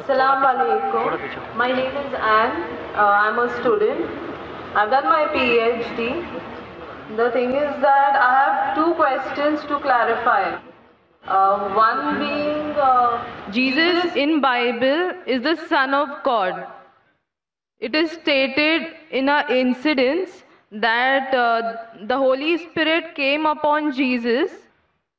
Assalamu alaikum. My name is Anne. I'm a student. I've done my PhD. The thing is that I have two questions to clarify. One being, Jesus in Bible is the Son of God. It is stated in an incident that the Holy Spirit came upon Jesus,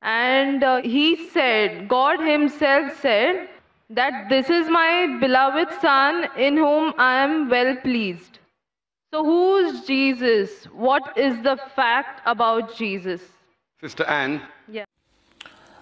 and he said, God himself said, that this is my beloved Son in whom I am well pleased. So who's Jesus? What is the fact about Jesus? Sister Anne. Yeah.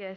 Yes.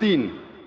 3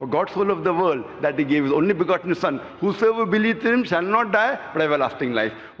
For God so loved the world that he gave his only begotten son whosoever believeth in him shall not die but have everlasting life।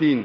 3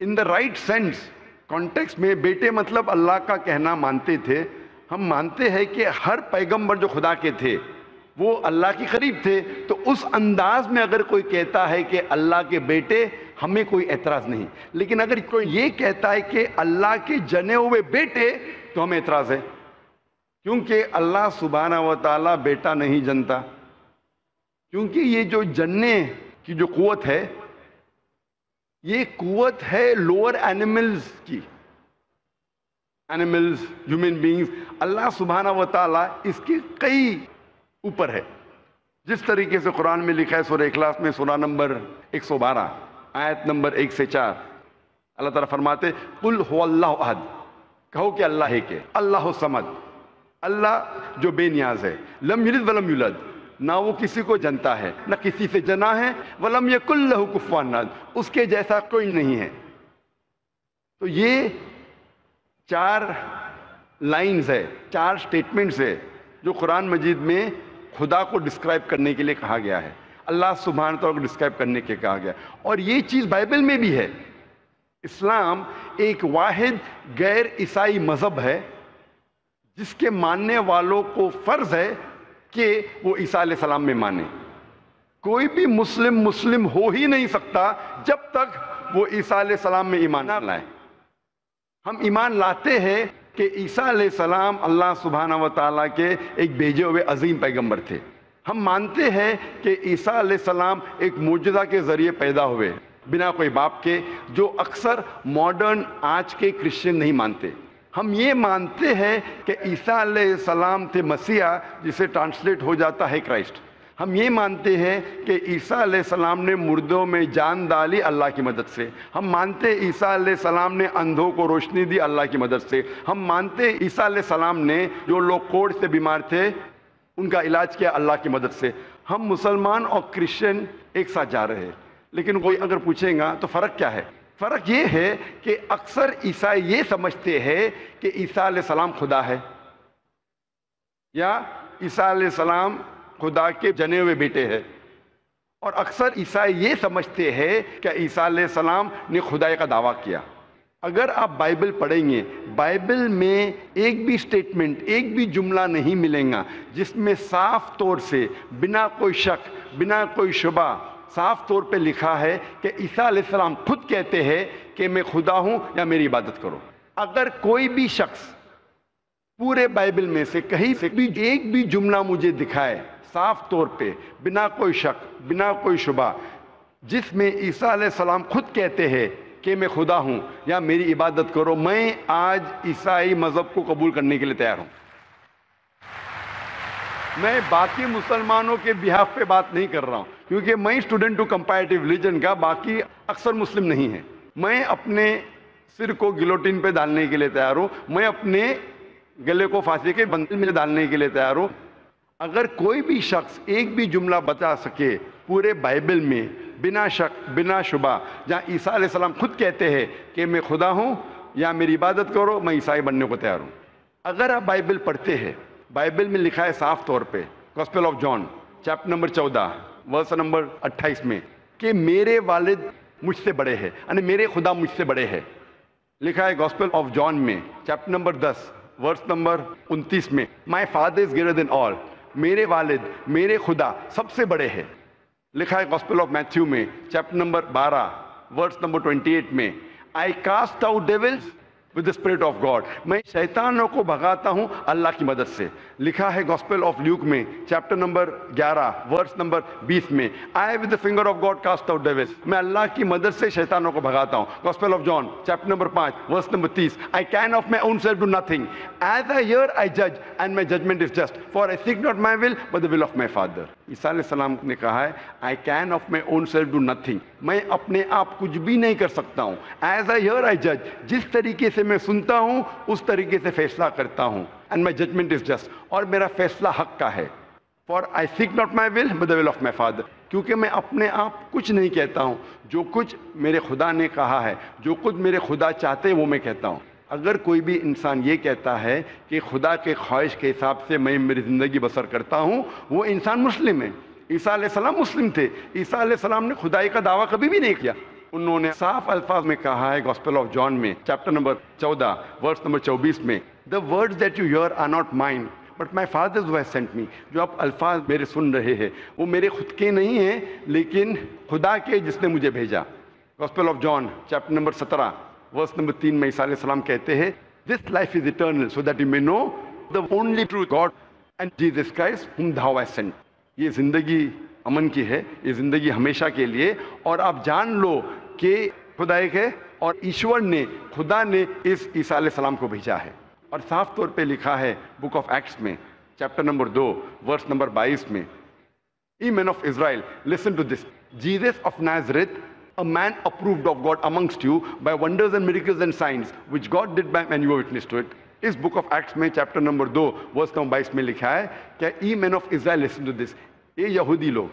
in the right sense context میں بیٹے مطلب اللہ کا کہنا مانتے تھے. ہم مانتے ہیں کہ ہر پیغمبر جو خدا کے تھے وہ اللہ کے قریب تھے, تو اس انداز میں اگر کوئی کہتا ہے کہ اللہ کے بیٹے, ہمیں کوئی اعتراض نہیں. لیکن اگر کوئی یہ کہتا ہے کہ اللہ کے جنے ہوئے بیٹے, تو ہمیں اعتراض ہے, کیونکہ اللہ سبحانہ و تعالیٰ بیٹا نہیں جنتا. کیونکہ یہ جو جننے کی جو قوت ہے, یہ قوت ہے لوور اینیملز کی, اینیملز, ہیومن بینگز. اللہ سبحانہ و تعالیٰ اس کے کئی اوپر ہے. جس طریقے سے قرآن میں لکھا ہے سورہ اخلاص میں سورہ نمبر 112 آیت نمبر 1 سے 4, اللہ تعالیٰ فرماتے قل هو اللہ احد, کہو کہ اللہ ہے کہ اللہ الصمد, اللہ جو بے نیاز ہے, لم یلد ولم یولد, نہ وہ کسی کو جنتا ہے نہ کسی سے جنا ہے, ولم یکن لہ کفوا احد, اس کے جیسا کوئی نہیں ہے. تو یہ 4 لائنز ہے, 4 سٹیٹمنٹس ہے جو قرآن مجید میں خدا کو ڈسکرائب کرنے کے لیے کہا گیا ہے, اللہ سبحانہ تعالیٰ کو ڈسکرائب کرنے کے کہا گیا. اور یہ چیز بائبل میں بھی ہے. اسلام ایک واحد غیر عیسائی مذہب ہے جس کے ماننے والوں کو فرض ہے کہ وہ عیسیٰ علیہ السلام میں مانے. کوئی بھی مسلم ہو ہی نہیں سکتا جب تک وہ عیسیٰ علیہ السلام میں ایمان نہ لائے. ہم ایمان لاتے ہیں کہ عیسیٰ علیہ السلام اللہ سبحانہ و تعالیٰ کے ایک بھیجے ہوئے عظیم پیغمبر تھے. ہم مانتے ہیں کہ عیسیٰ علیہ السلام ایک معجزہ کے ذریعے پیدا ہوئے بنا کوئی باپ کے, جو اکثر ماڈرن آج کے کرسچن نہیں مانتے. ہم یہ مانتے ہیں کہ عیسیٰ علیہ السلام تھے مسیح, جسے ٹرانسلیٹ ہو جاتا ہے کرائسٹ. ہم یہ مانتے ہیں کہ عیسیٰ علیہ السلام نے مردوں میں جان ڈالی اللہ کی مدد سے. ہم مانتے ہیں عیسیٰ علیہ السلام نے اندھوں کو روشنی دی اللہ کی مدد سے. ہم مانتے ہیں عیسیٰ علیہ السلام نے جو لوگ کوڑھ سے بیمار تھے ان کا علاج کیا اللہ کی مدد سے. ہم مسلمان اور کرسچن ایک ساتھ جا رہے ہیں. لیکن کوئی اگر پوچھیں گا تو فرق کیا ہے؟ فرق یہ ہے کہ اکثر عیسائی یہ سمجھتے ہیں کہ عیسیٰ علیہ السلام خدا ہے, یا عیسیٰ علیہ السلام خدا کے جنے ہوئے بیٹے ہیں. اور اکثر عیسائی یہ سمجھتے ہیں کہ عیسیٰ علیہ السلام نے خدائی کا دعویٰ کیا. اگر آپ بائبل پڑھیں گے, بائبل میں ایک بھی سٹیٹمنٹ, ایک بھی جملہ نہیں ملے گا جس میں صاف طور سے بنا کوئی شک, بنا کوئی شبہ, صاف طور پہ لکھا ہے کہ عیسیٰ علیہ السلام خود کہتے ہیں کہ میں خدا ہوں یا میری عبادت کرو. اگر کوئی بھی شخص پورے بائبل میں سے کہیں سے بھی ایک بھی جملہ مجھے دکھائے صاف طور پہ بنا کوئی شک, بنا کوئی شبہ, جس میں عیسیٰ علیہ السلام خود کہتے ہیں کہ میں خدا ہوں یا میری عبادت کرو, میں آج عیسائی مذہب کو قبول کرنے کے لیے تیار ہوں. میں باقی مسلمانوں کے بہاف پہ بات نہیں کر رہا ہوں, کیونکہ میں اسٹوڈنٹ ہوں کمپیریٹیو ریلیجن کا, باقی اکثر مسلم نہیں ہیں. میں اپنے سر کو گلوٹین پہ ڈالنے کے لیے تیار ہوں, میں اپنے گلے کو پھانسی کے بندل میں ڈالنے کے لیے تیار ہوں. اگر کوئی بھی شخص ایک بھی جملہ بتا سکے پورے بائبل میں بنا شک, بنا شبہ, جہاں عیسیٰ علیہ السلام خود کہتے ہیں کہ میں خدا ہوں یا میری عبادت کرو, میں عیسائی بننے کو تیار ہوں. اگر آپ بائبل پڑھتے ہیں, بائبل میں لکھا ہے صاف طور پہ, gospel of John chapter number 14 verse number 28 میں, کہ میرے والد مجھ سے بڑے ہیں, یعنی میرے خدا مجھ سے بڑے ہیں. لکھا ہے گاسپل آف جان میں چیپٹر نمبر 10 ورس نمبر 29 میں, my father is greater than آل, میرے والد, میرے خدا سب سے بڑے ہیں. لکھا ہے گاسپل آف میتھیو میں چیپٹر نمبر 12 ورس نمبر 28 میں, I cast out devils with the spirit of God, میں شیطانوں کو بھگاتا ہوں اللہ کی مدد سے. لکھا ہے گاسپل آف لیوک میں چیپٹر نمبر 11 ورس نمبر 20 میں, I with the finger of God cast out devils, میں اللہ کی مدد سے شیطانوں کو بھگاتا ہوں. Gospel of John chapter number 5 verse number 30, I can of my own self do nothing, as I hear I judge and my judgment is just, for I seek not my will but the will of my Father. عیسیٰ علیہ السلام نے کہا ہے I can of my own self do nothing, میں اپنے آپ کچھ بھی نہیں کر سکتا ہوں. As I hear I judge, جس طریقے سے میں سنتا ہوں اس طریقے سے فیصلہ کرتا ہوں. And my judgment is just, اور میرا فیصلہ حق کا ہے. For I seek not my will but the will of my Father, کیونکہ میں اپنے آپ کچھ نہیں کہتا ہوں, جو کچھ میرے خدا نے کہا ہے, جو کچھ میرے خدا چاہتے ہیں وہ میں کہتا ہوں. اگر کوئی بھی انسان یہ کہتا ہے کہ خدا کے خواہش کے حساب سے میں میری زندگی بسر کرتا ہوں, وہ انسان مسلم ہے. عیسیٰ علیہ السلام مسلم تھے. عیسیٰ علیہ السلام نے خدائی کا دعویٰ کبھی بھی نہیں کیا. انہوں نے صاف الفاظ میں کہا ہے گاسپل آف جان میں چیپٹر نمبر 14 ورس نمبر 24 میں the words that you hear are not mine but my father who has sent me. جو آپ الفاظ میرے سن رہے ہیں وہ میرے خود کے نہیں ہیں لیکن خدا کے جس نے مجھے بھیجا. Gospel of John chapter number 17 verse number 3 میں عیسیٰ علیہ السلام کہتے ہیں this life is eternal so that you may know the only true God and Jesus Christ whom thou hast sent. یہ زندگی امن کی ہے, یہ زندگی ہمیشہ کے لیے, اور آپ جان لو کہ خدا ایک ہے اور ایشور نے خدا نے اس عیسیٰ علیہ السلام کو بھیجا ہے. اور صاف طور پہ لکھا ہے بک آف ایکٹس میں چیپٹر نمبر 2 ورس نمبر 22 میں Ye men of Israel, listen to this. Jesus of Nazareth, a man approved of God amongst you by wonders and miracles and signs which God did by him, and you were witness to it. اس book of acts میں chapter number 2 verse number 22 میں لکھا ہے کہ Ye men of Israel, listen to this. یہ یہودی لوگ,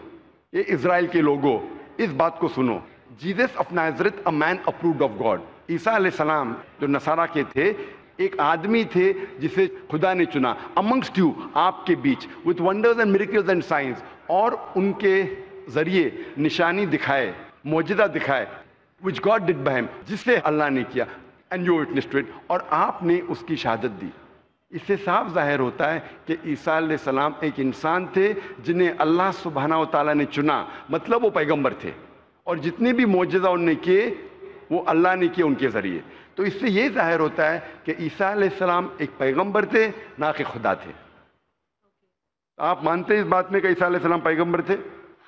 یہ اسرائیل کے لوگوں, اس بات کو سنو. Jesus of Nazareth, a man approved of God. عیسیٰ علیہ السلام جو نصارہ کے تھے ایک آدمی تھے جسے خدا نے چنا. amongst you, آپ کے بیچ, with wonders and miracles and signs, اور ان کے ذریعے نشانی دکھائے, معجزہ دکھائے, which God did by him, جس سے اللہ نے کیا, and you witnessed to it, اور آپ نے اس کی شہادت دی. اس سے صاف ظاہر ہوتا ہے کہ عیسیٰ علیہ السلام ایک انسان تھے جنہیں اللہ سبحانہ و تعالیٰ نے چنا, مطلب وہ پیغمبر تھے, اور جتنے بھی معجزہ انہوں نے کیے وہ اللہ نے کیے ان کے ذریعے. تو اس سے یہ ظاہر ہوتا ہے کہ عیسیٰ علیہ السلام ایک پیغمبر تھے, نہ کہ خدا تھے. آپ مانتے ہیں اس بات میں کہ عیسیٰ علیہ السلام پیغمبر تھے؟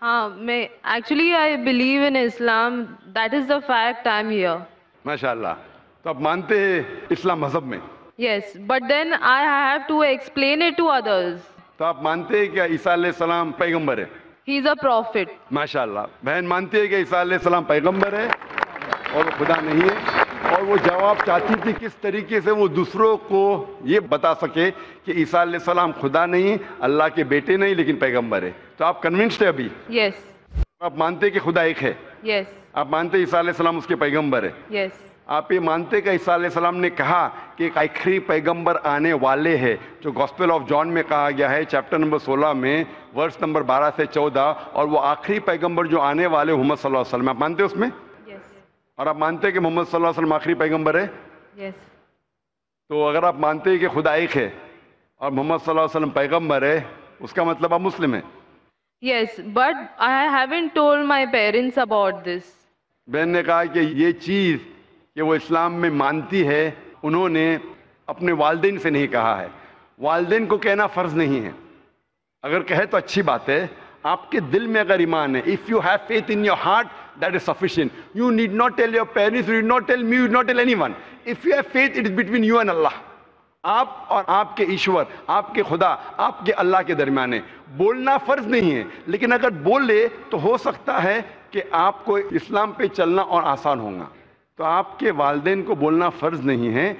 ہاں, میں actually I believe in Islam, that is the fact I am here. ماشاء اللہ. تو آپ مانتے ہیں اسلام مذہب میں؟ Yes, but then I have to explain it to others. تو آپ مانتے ہیں کہ عیسیٰ علیہ السلام پیغمبر ہے؟ ہی از اے پروفٹ. ماشاء اللہ. بہن مانتی ہے کہ عیسیٰ علیہ السلام پیغمبر ہے اور وہ خدا نہیں ہے, اور وہ جواب چاہتی تھی کس طریقے سے وہ دوسروں کو یہ بتا سکے کہ عیسیٰ علیہ السلام خدا نہیں, اللہ کے بیٹے نہیں, لیکن پیغمبر ہے. تو آپ کنونسڈ ہے ابھی؟ یس. آپ مانتے کہ خدا ایک ہے؟ یس. آپ مانتے عیسیٰ علیہ السلام اس کے پیغمبر ہے؟ یس. آپ یہ مانتے کہ عیسیٰ علیہ السلام نے کہا کہ ایک آخری پیغمبر آنے والے ہیں, جو گاسپل آف جان میں کہا گیا ہے چیپٹر نمبر 16 میں ورس نمبر 12 سے 14, اور وہ آخری پیغمبر جو آنے والے محمد صلی اللہ علیہ وسلم, آپ مانتے اس میں؟ اور آپ مانتے ہیں کہ محمد صلی اللہ علیہ وسلم آخری پیغمبر ہے؟ یس. تو اگر آپ مانتے ہیں کہ خدا ایک ہے اور محمد صلی اللہ علیہ وسلم پیغمبر ہے, اس کا مطلب آپ مسلم ہیں؟ Yes, but I haven't told my parents about this. بہن نے کہا کہ یہ چیز کہ وہ اسلام میں مانتی ہے انہوں نے اپنے والدین سے نہیں کہا ہے. والدین کو کہنا فرض نہیں ہے, اگر کہے تو اچھی بات ہے. آپ کے دل میں اگر ایمان ہے, if you have faith in your heart, that is sufficient. You need not tell your parents, you need not tell me, you need not tell anyone. If you have faith, it is between you and Allah. آپ اور آپ کے ایشور, آپ کے خدا, آپ کے اللہ کے درمیان ہے. بولنا فرض نہیں ہے, لیکن اگر بول لے تو ہو سکتا ہے کہ آپ کو اسلام پہ چلنا اور آسان ہوگا. تو آپ کے والدین کو بولنا فرض نہیں ہے,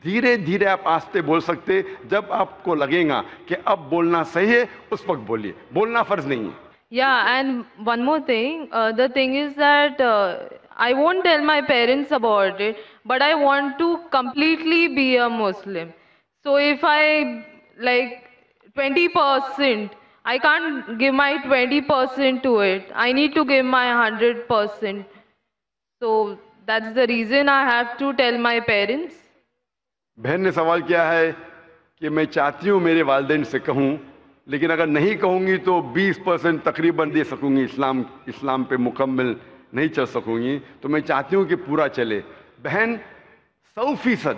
دھیرے دھیرے آپ آستے بول سکتے. جب آپ کو لگے گا کہ اب بولنا صحیح ہے اس وقت بولیے, بولنا فرض نہیں ہے. Yeah, and one more thing, the thing is that I won't tell my parents about it, but I want to completely be a Muslim. So if I like 20%, I can't give my 20% to it. I need to give my 100%. So that's the reason I have to tell my parents. بہن نے سوال کیا ہے کہ میں چاہتی ہوں میرے والدین سے کہوں, لیکن اگر نہیں کہوں گی تو 20% تقریباً دے سکوں گی, اسلام پہ مکمل نہیں چل سکوں گی. تو میں چاہتی ہوں کہ پورا چلے. بہن 100%,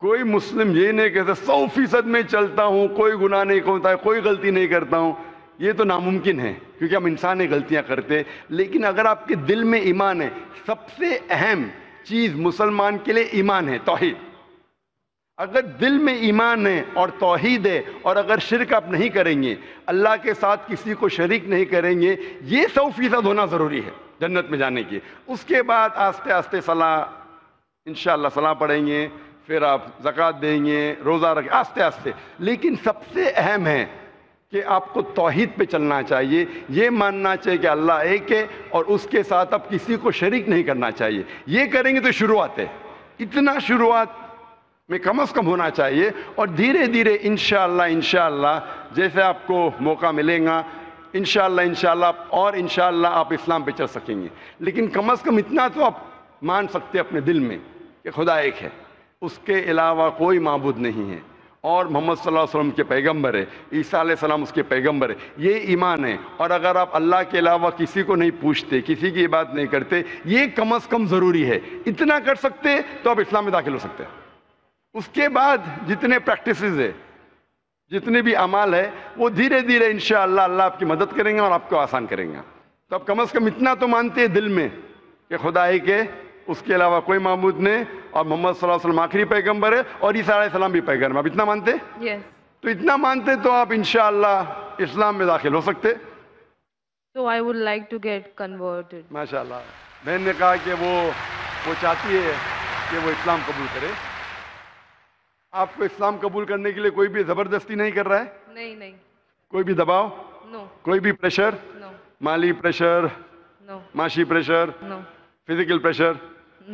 کوئی مسلم یہ نہیں کہتا 100% میں چلتا ہوں, کوئی گناہ نہیں کرتا, کوئی غلطی نہیں کرتا ہوں. یہ تو ناممکن ہے کیونکہ ہم انسان غلطیاں کرتے. لیکن اگر آپ کے دل میں ایمان ہے, سب سے اہم چیز مسلمان کے لیے ایمان ہے, توحید. اگر دل میں ایمان ہے اور توحید ہے, اور اگر شرک آپ نہیں کریں گے, اللہ کے ساتھ کسی کو شریک نہیں کریں گے, یہ 100% ہونا ضروری ہے جنت میں جانے کی. اس کے بعد آستے آستے صلاح, انشاءاللہ صلاح پڑھیں گے, پھر آپ زکوٰۃ دیں گے, روزہ رکھیں, آستے آستے. لیکن سب سے اہم ہے کہ آپ کو توحید پہ چلنا چاہیے, یہ ماننا چاہیے کہ اللہ ایک ہے اور اس کے ساتھ آپ کسی کو شریک نہیں کرنا چاہیے. یہ کریں گے تو شروعات ہے, اتنا شروعات میں کم از کم ہونا چاہیے. اور دھیرے دھیرے انشاءاللہ جیسے آپ کو موقع ملے گا انشاءاللہ اور انشاءاللہ آپ اسلام پہ چل سکیں گے. لیکن کم از کم اتنا تو آپ مان سکتے اپنے دل میں کہ خدا ایک ہے, اس کے علاوہ کوئی معبود نہیں ہے, اور محمد صلی اللہ علیہ وسلم کے پیغمبر ہے, عیسیٰ علیہ السلام اس کے پیغمبر ہے. یہ ایمان ہے. اور اگر آپ اللہ کے علاوہ کسی کو نہیں پوچھتے, کسی کی عبادت نہیں کرتے, یہ کم از کم ضروری ہے. اتنا کر سکتے تو آپ اسلام میں داخل ہو سکتے ہیں. اس کے بعد جتنے پریکٹسز ہے, جتنے بھی اعمال ہے, وہ دھیرے دھیرے انشاءاللہ اللہ آپ کی مدد کریں گے اور آپ کو آسان کریں گے. تو آپ کم از کم اتنا تو مانتے ہیں دل میں کہ خدا ایک ہے, اس کے علاوہ کوئی معبود نہیں, اور محمد صلی اللہ علیہ وسلم آخری پیغمبر ہے, اور عیسیٰ علیہ السلام بھی پیغمبر. آپ اتنا مانتے؟ Yes. تو اتنا مانتے تو آپ انشاءاللہ اسلام میں داخل ہو سکتے. So I would like to get converted. ماشاءاللہ. بہن نے کہا کہ وہ چاہتی ہے کہ وہ اسلام قبول کرے. آپ کو اسلام قبول کرنے کے لیے کوئی بھی زبردستی نہیں کر رہا ہے؟ نہیں. کوئی بھی دباؤ, No. کوئی بھی پریشر, No. مالی پریشر, No. معاشی pressure, No. Physical pressure,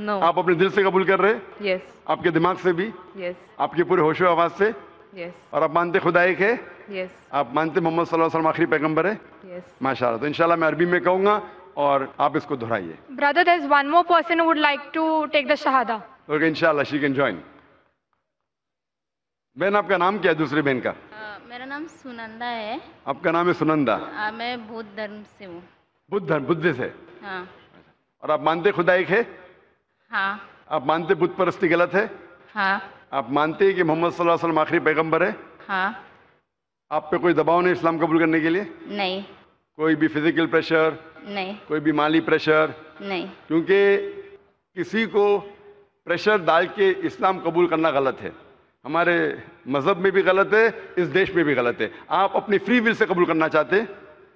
No. آپ اپنے دل سے قبول کر رہے, Yes. آپ کے دماغ سے بھی, Yes. آپ کے پورے ہوش و آواز سے, Yes. اور آپ مانتے خدا ایک ہے, Yes. آپ مانتے محمد صلی اللہ علیہ وسلم آخری پیغمبر ہے. Yes. ماشاءاللہ. تو انشاءاللہ میں عربی میں کہوں گا اور آپ اس کو دہرائیے. Brother, there's one more person who would like to take the Shahada. Okay, انشاءاللہ شی کین جوائن. بہن آپ کا نام کیا ہے دوسری بہن کا؟ میرا نام سنندا ہے. آپ کا نام ہے سنندا. میں بدھ دھرم سے ہوں. بدھ سے. ہاں. اور آپ مانتے خدا ایک ہے؟ ہاں. آپ مانتے بت پرستی غلط ہے؟ ہاں. آپ مانتے کہ محمد صلی اللہ علیہ وسلم آخری پیغمبر ہے؟ ہاں. آپ پہ کوئی دباؤ نہیں اسلام قبول کرنے کے لیے؟ نہیں. کوئی بھی فزیکل پریشر, نہیں. کوئی بھی مالی پریشر؟ نہیں. کیونکہ کسی کو پریشر ڈال کے اسلام قبول کرنا غلط ہے. ہمارے مذہب میں بھی غلط ہے, اس دیش میں بھی غلط ہے. آپ اپنی فری ول سے قبول کرنا چاہتے,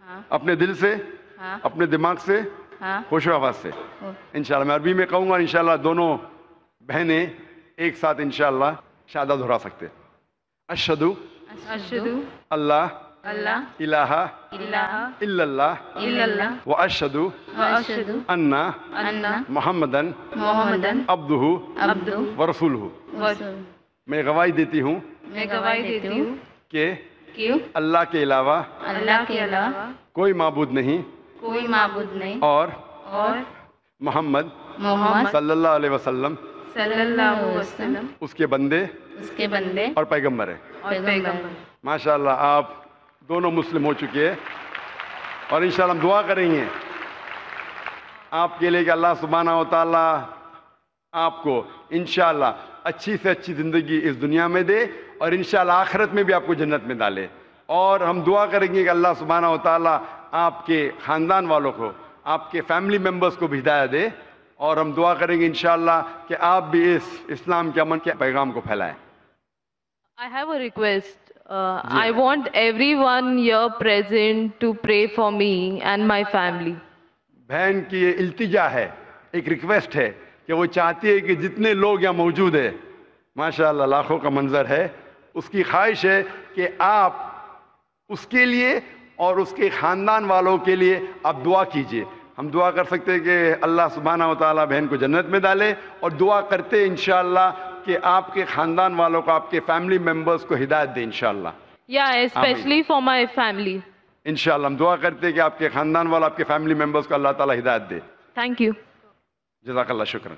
ہاں. اپنے دل سے, ہاں. اپنے دماغ سے, ہاں. ہوش و آواز سے. انشاءاللہ میں عربی میں کہوں گا, انشاءاللہ دونوں بہنیں ایک ساتھ انشاءاللہ شہادہ دہرا سکتے. اشہدو Ashhadu اللہ Allah الہ ilaha الا اللہ illallah واشہدو wa ashhadu انہ anna محمدن Muhammadan عبدہ abduhu ورسولہ. wa میں گواہی دیتی ہوں میں گواہی دیتی ہوں کہ کہ اللہ کے علاوہ اللہ کے علاوہ کوئی معبود نہیں, کوئی معبود نہیں, اور اور محمد محمد صلی اللہ علیہ وسلم صلی اللہ علیہ وسلم اس کے بندے اس کے بندے اور پیغمبر ہے. اور پیغمبر. ماشاءاللہ آپ دونوں مسلم ہو چکے ہیں, اور انشاءاللہ ہم دعا کریں گے آپ کے لیے کہ اللہ سبحانہ و تعالیٰ آپ کو انشاءاللہ اچھی سے اچھی زندگی اس دنیا میں دے, اور انشاءاللہ آخرت میں بھی آپ کو جنت میں ڈالے. اور ہم دعا کریں گے کہ اللہ سبحانہ و تعالیٰ آپ کے خاندان والوں کو, آپ کے فیملی ممبرز کو بھی ہدایت دے, اور ہم دعا کریں گے انشاءاللہ کہ آپ بھی اس اسلام کے امن کے پیغام کو پھیلائیں. I have a request. I want everyone here present to pray for me and my family. بہن کی یہ التجا ہے, ایک ریکویسٹ ہے کہ وہ چاہتی ہے کہ جتنے لوگ یہاں موجود ہیں, ماشاءاللہ لاکھوں کا منظر ہے, اس کی خواہش ہے کہ آپ اس کے لیے اور اس کے خاندان والوں کے لیے آپ دعا کیجئے. ہم دعا کر سکتے ہیں کہ اللہ سبحانہ و تعالیٰ بہن کو جنت میں ڈالے, اور دعا کرتے انشاءاللہ کہ آپ کے خاندان والوں کو, آپ کے فیملی ممبرز کو ہدایت دے انشاءاللہ. Yeah, especially for my family. انشاءاللہ ہم دعا کرتے ہیں کہ آپ کے خاندان والوں, آپ کے فیملی ممبرز کو اللہ تعالیٰ ہدایت دے. Thank you. جزاک اللہ, شکرا.